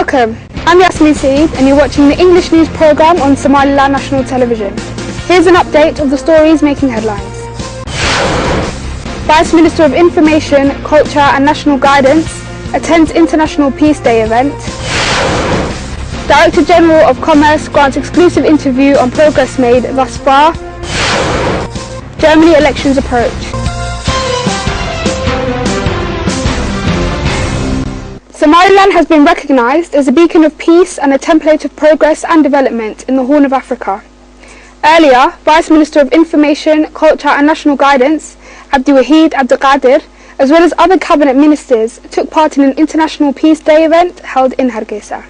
Welcome, I'm Yasmin Saeed and you're watching the English news programme on Somaliland National Television. Here's an update of the stories making headlines. Vice Minister of Information, Culture and National Guidance attends International Peace Day event. Director General of Commerce grants exclusive interview on progress made thus far. Germany elections approach. Somaliland has been recognised as a beacon of peace and a template of progress and development in the Horn of Africa. Earlier, Vice Minister of Information, Culture and National Guidance, Abdiwahid Abdelkader, as well as other cabinet ministers, took part in an International Peace Day event held in Hargeisa.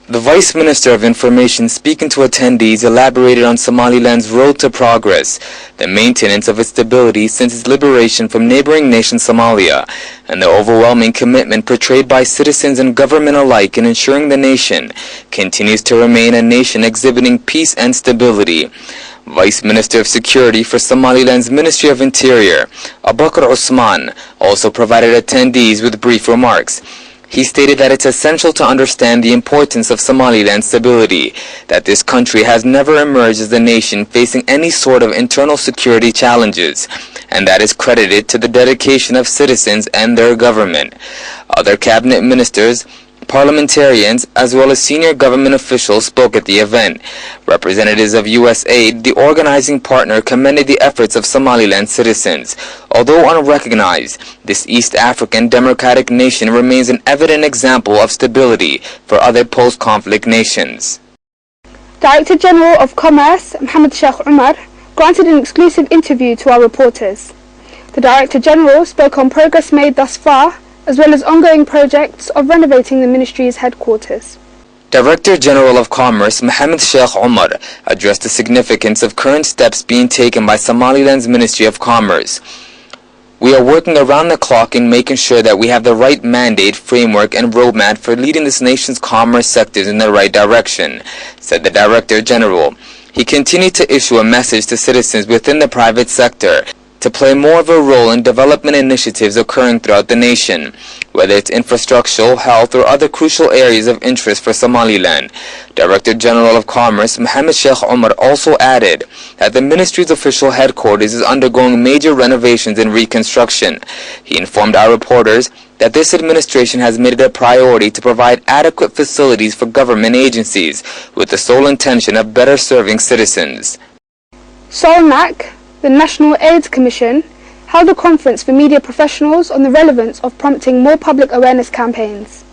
The Vice Minister of Information, speaking to attendees, elaborated on Somaliland's road to progress, the maintenance of its stability since its liberation from neighboring nation Somalia, and the overwhelming commitment portrayed by citizens and government alike in ensuring the nation continues to remain a nation exhibiting peace and stability. Vice Minister of Security for Somaliland's Ministry of Interior, Abubakar Osman, also provided attendees with brief remarks. He stated that it's essential to understand the importance of Somaliland's stability, that this country has never emerged as a nation facing any sort of internal security challenges, and that is credited to the dedication of citizens and their government. Other cabinet ministers, parliamentarians, as well as senior government officials spoke at the event. Representatives of USAID, the organizing partner, commended the efforts of Somaliland citizens. Although unrecognized, this East African democratic nation remains an evident example of stability for other post-conflict nations. Director General of Commerce, Mohammed Sheikh Umar, granted an exclusive interview to our reporters. The Director General spoke on progress made thus far, as well as ongoing projects of renovating the ministry's headquarters. Director General of Commerce Mohammed Sheikh Umar addressed the significance of current steps being taken by Somaliland's Ministry of Commerce. We are working around the clock in making sure that we have the right mandate, framework and roadmap for leading this nation's commerce sectors in the right direction, said the Director General. He continued to issue a message to citizens within the private sector to play more of a role in development initiatives occurring throughout the nation, whether it's infrastructural, health, or other crucial areas of interest for Somaliland. Director General of Commerce Mohammed Sheikh Umar also added that the ministry's official headquarters is undergoing major renovations and reconstruction. He informed our reporters that this administration has made it a priority to provide adequate facilities for government agencies with the sole intention of better serving citizens. Solnak, the National AIDS Commission, held a conference for media professionals on the relevance of prompting more public awareness campaigns.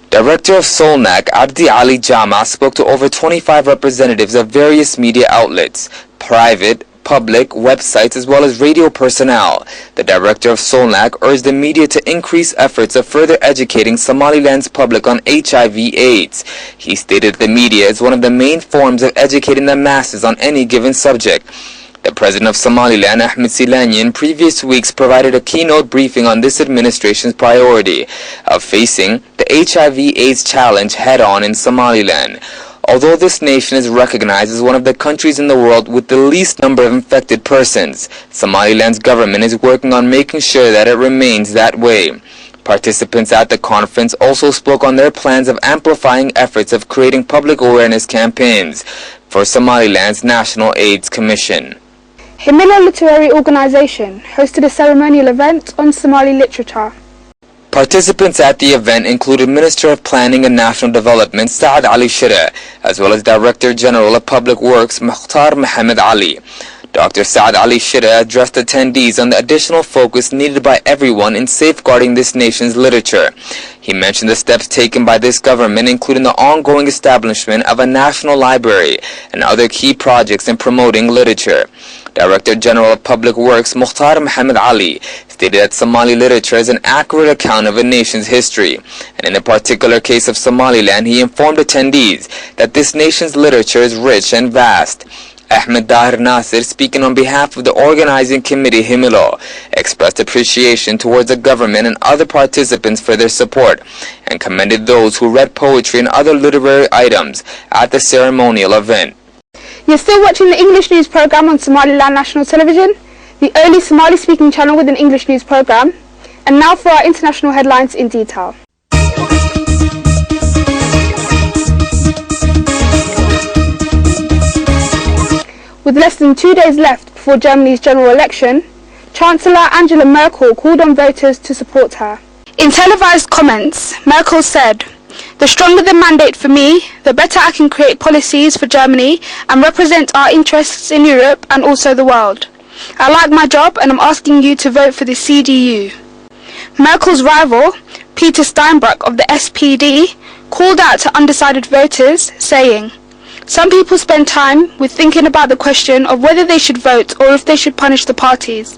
Director of Solnak, Abdi Ali Jama, spoke to over 25 representatives of various media outlets, private, public, websites, as well as radio personnel. The Director of Solnak urged the media to increase efforts of further educating Somaliland's public on HIV/AIDS. He stated the media is one of the main forms of educating the masses on any given subject. The President of Somaliland, Ahmed Silani, in previous weeks provided a keynote briefing on this administration's priority of facing the HIV/AIDS challenge head-on in Somaliland. Although this nation is recognized as one of the countries in the world with the least number of infected persons, Somaliland's government is working on making sure that it remains that way. Participants at the conference also spoke on their plans of amplifying efforts of creating public awareness campaigns for Somaliland's National AIDS Commission. Himila Literary Organization hosted a ceremonial event on Somali literature. Participants at the event included Minister of Planning and National Development Saad Ali Shire, as well as Director General of Public Works Mukhtar Mohammed Ali. Dr. Saad Ali Shire addressed attendees on the additional focus needed by everyone in safeguarding this nation's literature. He mentioned the steps taken by this government, including the ongoing establishment of a national library and other key projects in promoting literature. Director General of Public Works Mukhtar Mohammed Ali stated that Somali literature is an accurate account of a nation's history, and in the particular case of Somaliland, he informed attendees that this nation's literature is rich and vast. Ahmed Dahir Nasir, speaking on behalf of the organizing committee Himilo, expressed appreciation towards the government and other participants for their support and commended those who read poetry and other literary items at the ceremonial event. You're still watching the English news program on Somaliland National Television, the only Somali-speaking channel with an English news program. And now for our international headlines in detail. With less than 2 days left before Germany's general election, Chancellor Angela Merkel called on voters to support her. In televised comments, Merkel said, "The stronger the mandate for me, the better I can create policies for Germany and represent our interests in Europe and also the world. I like my job and I'm asking you to vote for the CDU." Merkel's rival, Peter Steinbrück of the SPD, called out to undecided voters, saying, "Some people spend time with thinking about the question of whether they should vote or if they should punish the parties.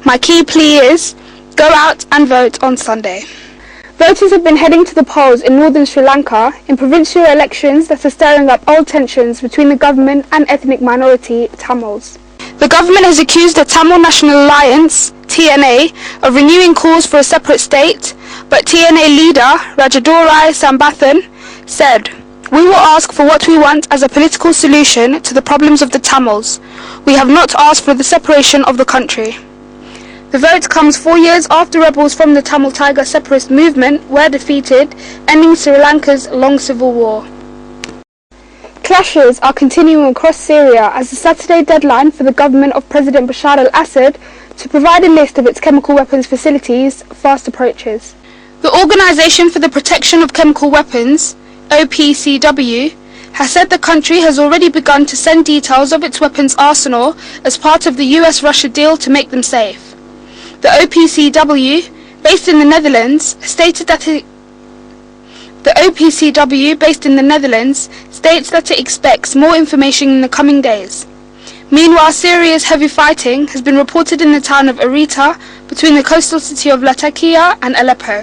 My key plea is, go out and vote on Sunday." Voters have been heading to the polls in northern Sri Lanka in provincial elections that are stirring up old tensions between the government and ethnic minority Tamils. The government has accused the Tamil National Alliance, TNA, of renewing calls for a separate state, but TNA leader Rajadurai Sambathan said, "We will ask for what we want as a political solution to the problems of the Tamils. We have not asked for the separation of the country." The vote comes 4 years after rebels from the Tamil Tiger separatist movement were defeated, ending Sri Lanka's long civil war. Clashes are continuing across Syria as the Saturday deadline for the government of President Bashar al-Assad to provide a list of its chemical weapons facilities fast approaches. The Organisation for the Protection of Chemical Weapons, OPCW, has said the country has already begun to send details of its weapons arsenal as part of the US-Russia deal to make them safe. The OPCW, based in the Netherlands, states that it expects more information in the coming days. Meanwhile, Syria's heavy fighting has been reported in the town of Arita between the coastal city of Latakia and Aleppo.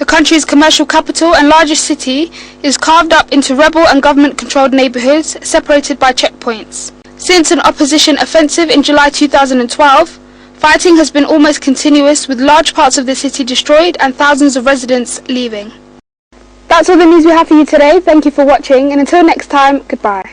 The country's commercial capital and largest city is carved up into rebel and government-controlled neighbourhoods separated by checkpoints. Since an opposition offensive in July 2012, fighting has been almost continuous, with large parts of the city destroyed and thousands of residents leaving. That's all the news we have for you today. Thank you for watching, and until next time, goodbye.